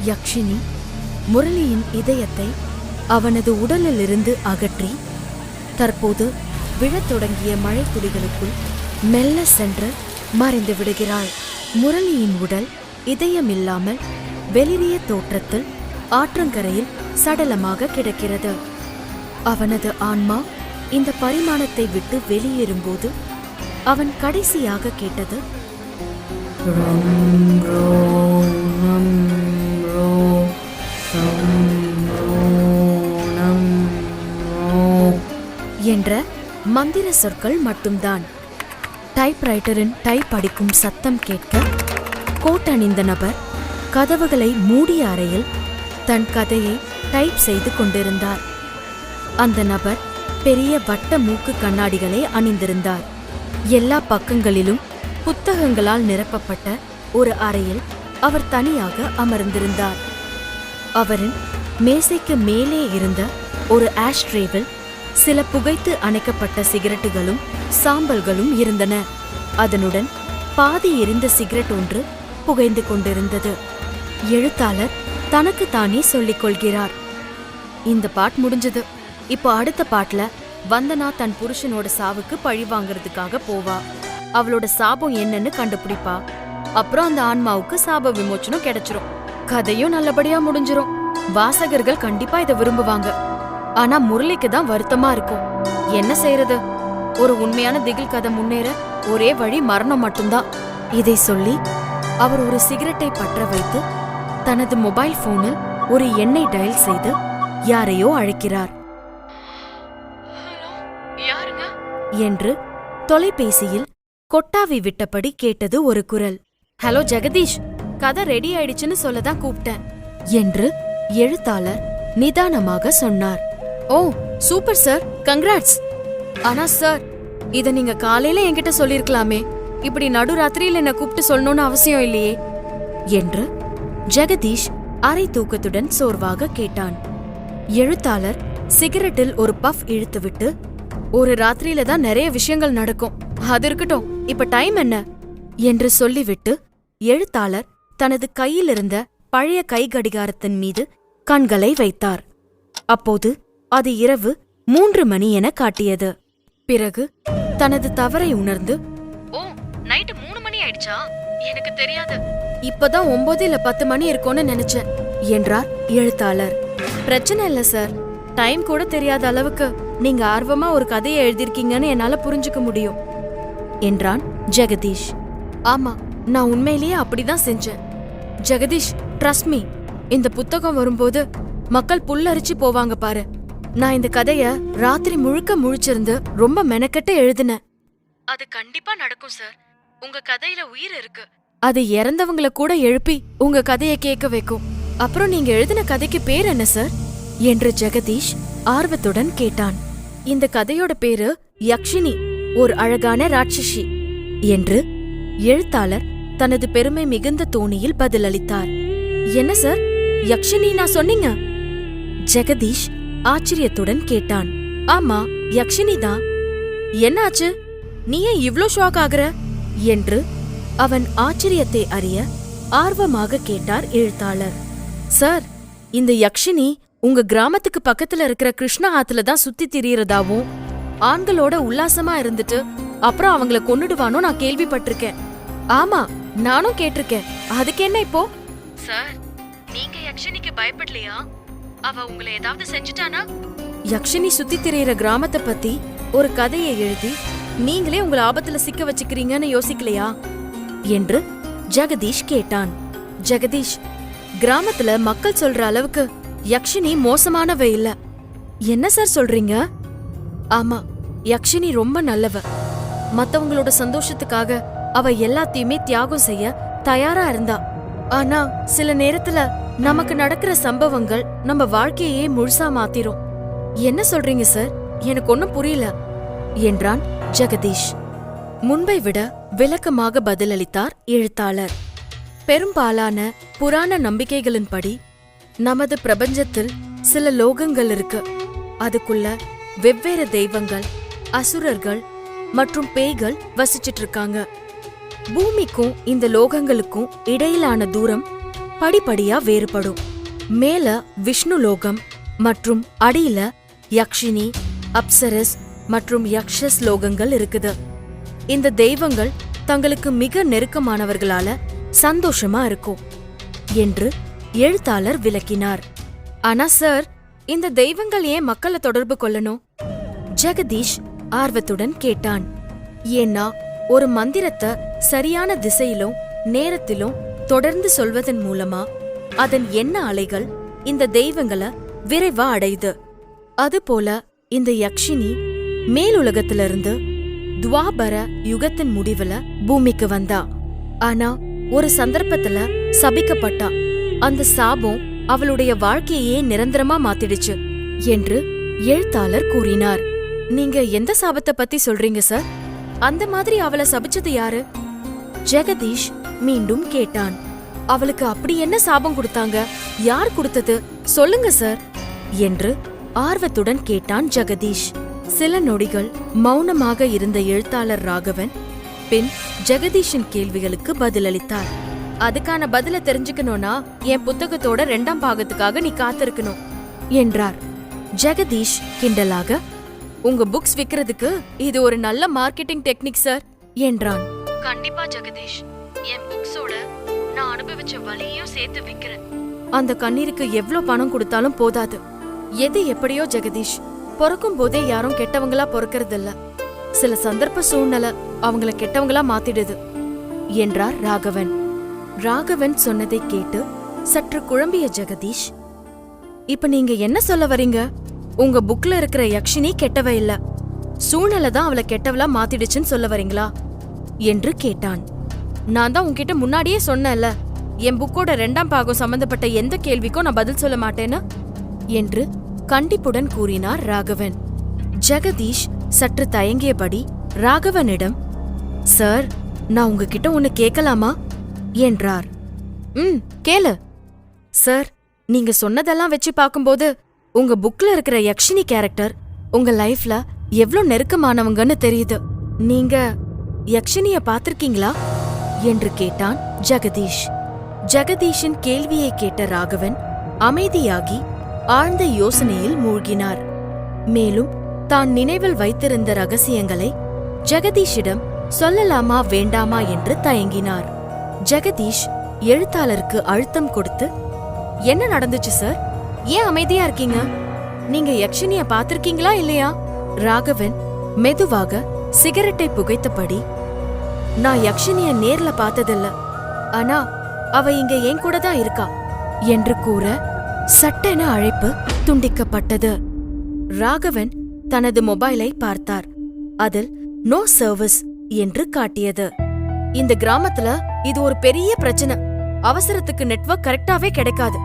யக்ஷினி முரளியின் இதயத்தை அவனது உடலிலிருந்து அகற்றி தற்போது விழத் தொடங்கிய மழை துளிகளுக்குள் மெல்ல சென்று மறைந்து விடுகிறாள். முரளியின் உடல் இதயமில்லாமல் வெளிரிய தோற்றத்தில் ஆற்றங்கரையில் சடலமாக கிடக்கிறது. அவனது ஆன்மா இந்த பரிமாணத்தை விட்டு வெளியேறும்போது அவன் கடைசியாக கேட்டது என்ற மந்திர சொற்கள் மட்டும்தான். டைப்ரைட்டரின் டைப் அடிக்கும் சத்தம் கேட்க கோட் அணிந்த நபர் கதவுகளை மூடிய அறையில் தன் கதையை டைப் செய்து கொண்டிருந்தார். அந்த நபர் பெரிய வட்ட மூக்கு கண்ணாடிகளை அணிந்திருந்தார். எல்லா பக்கங்களிலும் புத்தகங்களால் நிரப்பப்பட்ட ஒரு அறையில் அவர் தனியாக அமர்ந்திருந்தார். அவரின் மேசைக்கு மேலே இருந்த ஒரு ஆஷ்ட்ரேவில் சில புகைத்து அணைக்கப்பட்ட சிகரெட்டுகளும் சாம்பல்களும் இருந்தன. அதனுடன் பாதி எரிந்த சிகரெட் ஒன்று புகைந்து கொண்டிருந்தது. எழுத்தாளர் தனக்கு தானே சொல்லிக் கொள்கிறார், இந்த பாட் முடிஞ்சது. இப்போ அடுத்த பாட்டுல வந்தனா தன் புருஷனோட சாவுக்கு பழி வாங்கறதுக்காக போவா. அவளோட சாபம் என்னன்னு கண்டுபிடிப்பா. அப்புறம் அந்த ஆன்மாவுக்கு சாப விமோச்சனம் கிடைச்சிரும். கதையும் நல்லபடியா முடிஞ்சிரும். வாசகர்கள் கண்டிப்பா இதை விரும்புவாங்க. ஆனா முரளிக்கு தான் வருத்தமா இருக்கும். என்ன செய்யறது? ஒரு உண்மையான திகில் கதை முன்னேற ஒரே வழி மரணம் மட்டும்தான். இதை சொல்லி அவர் ஒரு சிகரெட்டை பற்ற வைத்து தனது மொபைல் போனில் ஒரு எண்ணை டயல் செய்து யாரையோ அழைக்கிறார். என்று தொலைபேசியில் கொட்டாவி விட்டபடி கேட்டது ஒரு குரல். ஹலோ ஜெகதீஷ், கதை ரெடி ஆயிடுச்சுன்னு சொல்லதான் கூப்பிட்டேன் என்று எழுத்தாளர் நிதானமாக சொன்னார். ஓ சூப்பர் சார், கங்க்ராட்ஸ். ஆனா சார், இத நீங்க காலையில என்கிட்ட சொல்லிருக்கலாமே. இப்படி நடுராத்திரியில என்ன கூப்பிட்டு சொல்லணும்னு அவசியம் இல்லையே என்று ஜெகதீஷ் அரை தூக்கத்துடன் சோர்வாக கேட்டான். எழுத்தாளர் சிகரெட்டில் ஒரு பஃப் இழுத்துவிட்டு, ஒரு ராத்திரியில தான் நிறைய விஷயங்கள் நடக்கும், அது இருக்கட்டும், இப்ப டைம் என்ன என்று சொல்லிவிட்டு எழுத்தாளர் தனது கையில் இருந்த பழைய கை கடிகாரத்தின் மீது கண்களை வைத்தார். அப்போது அது இரவு 3 மணி என காட்டியது. பிறகு தனது தவறை உணர்ந்து, ஓ நைட்டு 3 மணி ஆயிடுச்சா, எனக்கு தெரியாது, இப்பதான் 9 இல்ல 10 மணி இருக்கும்னு நினைச்சேன் என்றார் எழுத்தாளர். பிரச்சனை இல்ல சார், டைம் கூட தெரியாத அளவுக்கு நீங்க ஆர்வமா ஒரு கதையை எழுதிருக்கீங்கன்னு என்னால புரிஞ்சுக்க முடியும் என்றான் ஜெகதீஷ். ஆமா, நான் உண்மையிலேயே அப்படிதான் செஞ்சேன் ஜெகதீஷ், ட்ரஸ்ட் மீ. இந்த புத்தகம் வரும்போது மக்கள் புல்லரிச்சு போவாங்க பாரு. நான் இந்த கதைய ராத்திரி முழுக்க முழிச்சிருந்து ரொம்ப மெனக்கெட்டு எழுதினேன். அது கண்டிப்பா நடக்கும் சார். உங்க கதையில உயிர் இருக்கு. அது இறந்தவங்கள கூட எழுப்பி உங்க கதைய கேட்க வைக்கும். அப்புறம் நீங்க எழுதின கதைக்கு பேர் என்ன சார் என்று ஜெகதீஷ் ஆர்வத்துடன் கேட்டான். இந்த கதையோட பேரு யக்ஷினி, ஒரு அழகான ராட்சசி என்று எழுத்தாளர் தனது பெருமை மிகுந்த தோணியில் பதிலளித்தார். என்ன சார், யக்ஷினி நான் சொன்னீங்க? ஜெகதீஷ் ஆச்சரியத்துடன் கேட்டான். ஆமா, யக்ஷினி தான். என்னாச்சு, நீ ஏன் இவ்ளோ ஷாக் ஆகுற என்று அவன் ஆச்சரியத்தை அறிய ஆர்வமாக கேட்டார் எழுத்தாளர். சார், இந்த யக்ஷினி உங்க கிராமத்துக்கு பக்கத்துல இருக்கிற கிருஷ்ணா ஆத்துல தான் சுத்தி திரியறதாவும், ஆண்களோட உல்லாசமா இருந்துட்டு அப்புறம் அவங்கள கொன்னுடுவானோ நான் கேள்விப்பட்டிருக்கேன். ஆமா, நானும் கேட்டிருக்கேன். அதுக்கு என்ன இப்போ? சார், நீங்க யக்ஷினிக்கு பயப்படலையா? அவ உங்களை ஏதாவது செஞ்சுட்டானா? யக்ஷினி சுத்தி திரியற கிராமத்தை பத்தி ஒரு கதையை எழுதி நீங்களே உங்களை ஆபத்துல சிக்க வச்சுக்கிறீங்கன்னு யோசிக்கலையா என்று ஜெகதீஷ் கேட்டான். ஜெகதீஷ், கிராமத்துல மக்கள் சொல்ற அளவுக்கு யக்ஷினி மோசமானவ இல்ல. என்ன சார் சொல்றீங்க? ஆமா, யக்ஷினி ரொம்ப நல்லவ. மத்தவங்களோட சந்தோஷத்துக்காக அவ எல்லாத்தையுமே தியாகம் செய்ய தயாரா இருந்தா. ஆனா சில நேரத்துல நமக்கு நடக்கிற சம்பவங்கள் நம்ம வாழ்க்கையே முழுசா மாத்திரும். என்ன சொல்றீங்க சார், எனக்கு ஒன்னும் புரியல என்றான் ஜெகதீஷ். முன்பை விட விளக்கமாக பதிலளித்தார் எழுத்தாளர். பெரும்பாலான புராண நம்பிக்கைகளின்படி நமது பிரபஞ்சத்தில் சில லோகங்கள் இருக்கு. அதுக்குள்ள வெவ்வேறு தெய்வங்கள், அசுரர்கள் மற்றும் பேய்கள் வசிச்சிட்டு இருக்காங்க. பூமிக்கும் இந்த லோகங்களுக்கும் இடையிலான தூரம் படிப்படியா வேறுபடும். மேல விஷ்ணு லோகம் மற்றும் அடியில யக்ஷினி, அப்சரஸ் மற்றும் யக்ஷஸ் லோகங்கள் இருக்குது. இந்த தெய்வங்கள் தங்களுக்கு மிக நெருக்கமானவர்களால சந்தோஷமா இருக்கும் என்று எழுத்தாளர் விளக்கினார். ஆனா சார், இந்த தெய்வங்கள் ஏன் மக்களை தொடர்பு கொள்ளணும்? ஜெகதீஷ் ஆர்வத்துடன் கேட்டான். ஏன்னா ஒரு மந்திரத்தை சரியான திசையிலும் நேரத்திலும் தொடர்ந்து சொல்வதன் மூலமா அதன் எண்ண அலைகள் இந்த தெய்வங்களை விரைவா அடையுது. அதுபோல இந்த யக்ஷினி மேலுலகத்திலிருந்து துவாபர யுகத்தின் முடிவுல பூமிக்கு வந்தா. ஆனா ஒரு சந்தர்ப்பத்துல சபிக்கப்பட்டா. அந்த சாபம் அவளுடைய வாழ்க்கையே நிரந்தரமா மாத்திடுச்சு என்று எழுத்தாளர் கூறினார். நீங்க எந்த சாபத்தை பத்தி சொல்றீங்க சார்? அந்த மாதிரி அவளை சபிச்சது யாரு? ஜெகதீஷ் மீண்டும் கேட்டான். அவளுக்கு அப்படி என்ன சாபம் கொடுத்தாங்க? யார் கொடுத்தது? சொல்லுங்க சார் என்று ஆர்வத்துடன் கேட்டான் ஜெகதீஷ். சில நொடிகள் மௌனமாக இருந்த எழுத்தாளர் ராகவன் பின் ஜெகதீஷின் கேள்விகளுக்கு பதிலளித்தார். அதுக்கான பதில தெரிஞ்சுக்கணும்னா என் புத்தகத்தோட 2ஆம் பாகத்துக்காக நீ காத்திருக்கணும் என்றார். ஜெகதீஷ் கிண்டலாக, உங்க புக்ஸ் விக்கிறதுக்கு இது ஒரு நல்ல மார்க்கெட்டிங் டெக்னிக் சார் என்றான். கண்டிப்பா ஜெகதீஷ், என் புக்ஸோட நான் அனுபவிச்ச வலியையும் சேர்த்து விக்கிறேன். அந்த கண்ணீருக்கு எவ்ளோ பணம் கொடுத்தாலும் போதாது. எது எப்படியோ ஜெகதீஷ், பிறக்கும் போதே யாரும் கெட்டவங்களா பிறக்கிறது இல்ல. சில சந்தர்ப்ப சூழ்நிலை அவங்கள கெட்டவங்களா மாத்திடுது என்றார் ராகவன். ராகவன் சொன்னதை கேட்டு சற்று குழம்பிய ஜெகதீஷ், இப்ப நீங்க என்ன சொல்ல வரீங்க? உங்க புக்ல இருக்கிற யக்ஷினி கெட்டவ இல்ல, சூழ்நிலை தான் அவளை கெட்டவளா மாத்திடுச்சுன்னு சொல்ல வரீங்களா என்று கேட்டான். நான் தான் உன்கிட்ட முன்னாடியே சொன்னேன்ல, என் புக்கோட 2ஆம் பாகம் சம்பந்தப்பட்ட எந்த கேள்விக்கும் நான் பதில் சொல்ல மாட்டேன்னு என்று கண்டிப்புடன் கூறினார் ராகவன். ஜெகதீஷ் சற்று தயங்கியபடி ராகவனிடம், சார், நான் உங்ககிட்ட ஒன்னு கேட்கலாமா என்றார். கேளு சார். நீங்க சொன்னதெல்லாம் வச்சு பார்க்கும்போது உங்க புக்ல இருக்கிற யக்ஷினி கேரக்டர் உங்க லைஃப்ல எவ்ளோ நெருக்கமானவங்கன்னு தெரியுது. நீங்க யக்ஷினிய பாத்திருக்கீங்களா என்று கேட்டான் ஜெகதீஷ். ஜெகதீஷின் கேள்வியை கேட்ட ராகவன் அமைதியாகி ஆழ்ந்த யோசனையில் மூழ்கினார். மேலும் தான் நினைவில் வைத்திருந்த ரகசியங்களை ஜெகதீஷிடம் சொல்லலாமா வேண்டாமா என்று தயங்கினார். ஜெகதீஷ் எழுத்தாளருக்கு அழுத்தம் கொடுத்து, என்ன நடந்துச்சு சார்? ஏன் அமைதியா இருக்கீங்க? நீங்க யக்ஷினிய பாத்திருக்கீங்களா இல்லையா? ராகவன் மெதுவாக சிகரெட்டை புகைத்தபடி, நான் யக்ஷினிய நேர்ல பார்த்ததில்ல, ஆனா அவ இங்க என் கூட தான் இருக்கா என்று கூற சட்டென அழைப்பு துண்டிக்கப்பட்டது. ராகவன் தனது மொபைலை பார்த்தார். அதில் நோ சர்வீஸ் என்று காட்டியது. இந்த கிராமத்துல இது ஒரு பெரிய பிரச்சனை, அவசரத்துக்கு நெட்வொர்க் கரெக்டாவே கிடைக்காது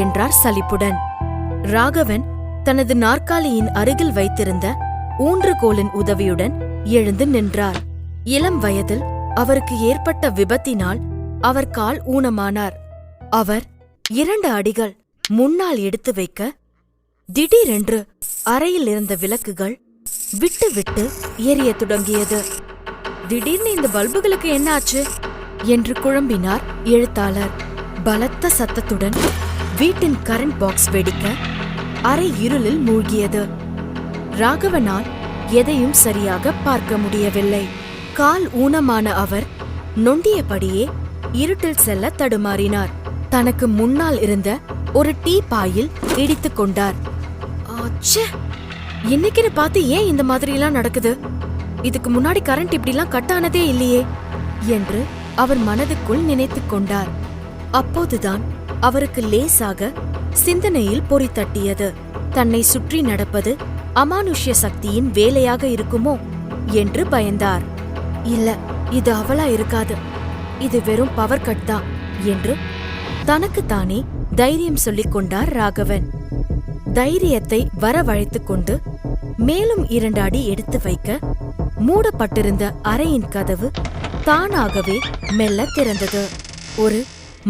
என்றார் சலிப்புடன். ராகவன் தனது நாற்காலியின் அருகில் வைத்திருந்த ஊன்றுகோலின் உதவியுடன் எழுந்து நின்றார். இளம் வயதில் அவருக்கு ஏற்பட்ட விபத்தினால் அவர் கால் ஊனமானார். அவர் 2 அடிகள் முன்னால் எடுத்து வைக்க திடீரென்று அறையில் இருந்த விளக்குகள் விட்டு விட்டு எரிய தொடங்கியது. திடீர்னு இந்த பல்புகளுக்கு என்ன ஆச்சு என்று குழம்பினார் எழுத்தாளர். பலத்த சத்தத்துடன் வீட்டின் கரண்ட் பாக்ஸ் வெடிக்க அறை இருளில் மூழ்கியது. ராகவனால் எதையும் சரியாக பார்க்க முடியவில்லை. கால் ஊனமான அவர் நொண்டியபடியே இருட்டில் செல்ல தடுமாறினார். தனக்கு முன்னால் இருந்த ஒரு டீ பாயில் இடித்துக் கொண்டார். இன்னைக்குன்னு பார்த்து ஏன் இந்த மாதிரிலாம் நடக்குது? இதுக்கு முன்னாடி கரண்ட் இப்படிலாம் கட் ஆனதே இல்லையே என்று அவர் மனதுக்குள் நினைத்துக் கொண்டார். அப்போதுதான் அவருக்கு லேசாக சிந்தனையில் பொறி தட்டியது. தன்னை சுற்றி நடப்பது அமானுஷ்ய சக்தியின் வேலையாக இருக்குமோ என்று பயந்தார். இல்ல, இது அவளா இருக்காது, இது வெறும் பவர் கட் தான் என்று தனக்குத்தானே தைரியம் சொல்லிக் கொண்டார் ராகவன். தைரியத்தை வரவழைத்துக் கொண்டு மேலும் 2 அடி எடுத்து வைக்க மூடப்பட்டிருந்த அறையின் கதவு தானாகவே மெல்ல திறந்தது. ஒரு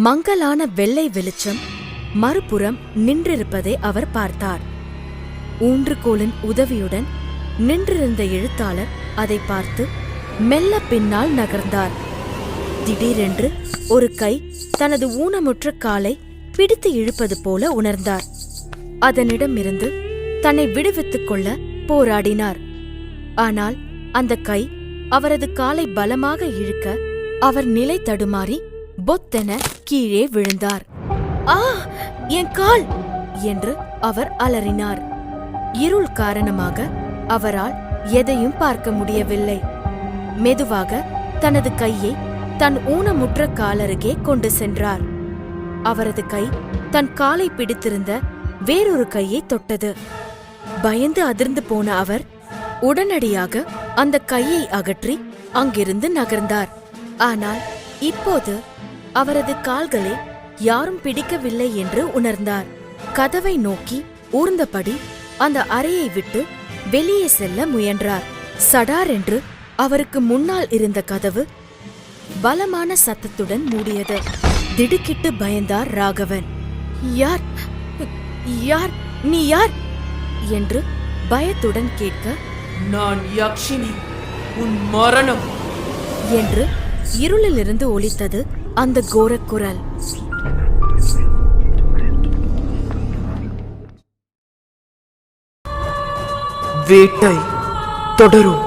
மங்கலான வெள்ளை வெளிச்சம் மறுபுறம் நின்றிருப்பதை அவர் பார்த்தார். ஊன்றுகோலின் உதவியுடன் நின்றிருந்த எழுத்தாளர் அதை பார்த்து மெல்ல பின்னால் நகர்ந்தார். திடீரென்று ஒரு கை தனது ஊனமுற்ற காலை பிடித்து இழுப்பது போல உணர்ந்தார். அதனிடமிருந்து தன்னை விடுவித்துக் கொள்ள போராடினார். ஆனால் அந்த கை அவரது காலை பலமாக இழுக்க அவர் நிலை தடுமாறி பொத்தென கீழே விழுந்தார். ஆ, என் கால் என்று அவர் அலறினார். இருள் காரணமாக அவரால் எதையும் பார்க்க முடியவில்லை. மெதுவாக தனது கையை தன் ஊனமுற்ற காலருகே கொண்டு சென்றார். அவரது கை தன் காலை பிடித்திருந்த வேறொரு கையை தொட்டது. பயந்து அதிர்ந்து போன அவர் உடனடியாக அந்த கையை அகற்றி அங்கிருந்து நகர்ந்தார். ஆனால் இப்போது அவரது கால்களை யாரும் பிடிக்கவில்லை என்று உணர்ந்தார். கதவை நோக்கி ஊர்ந்தபடி அந்த அறையை விட்டு வெளியே செல்ல முயன்றார். சடார் என்று அவருக்கு முன்னால் இருந்த கதவு பலமான சத்தத்துடன் மூடியது. திடுக்கிட்டு பயந்தார் ராகவன். யார் யார் நீ யார் என்று பயத்துடன் கேட்க, நான் யக்ஷினி, உன் மரணம் என்று இருளிலிருந்து ஒலித்தது அந்த கோரக் குரல். வேட்டை தொடரும்.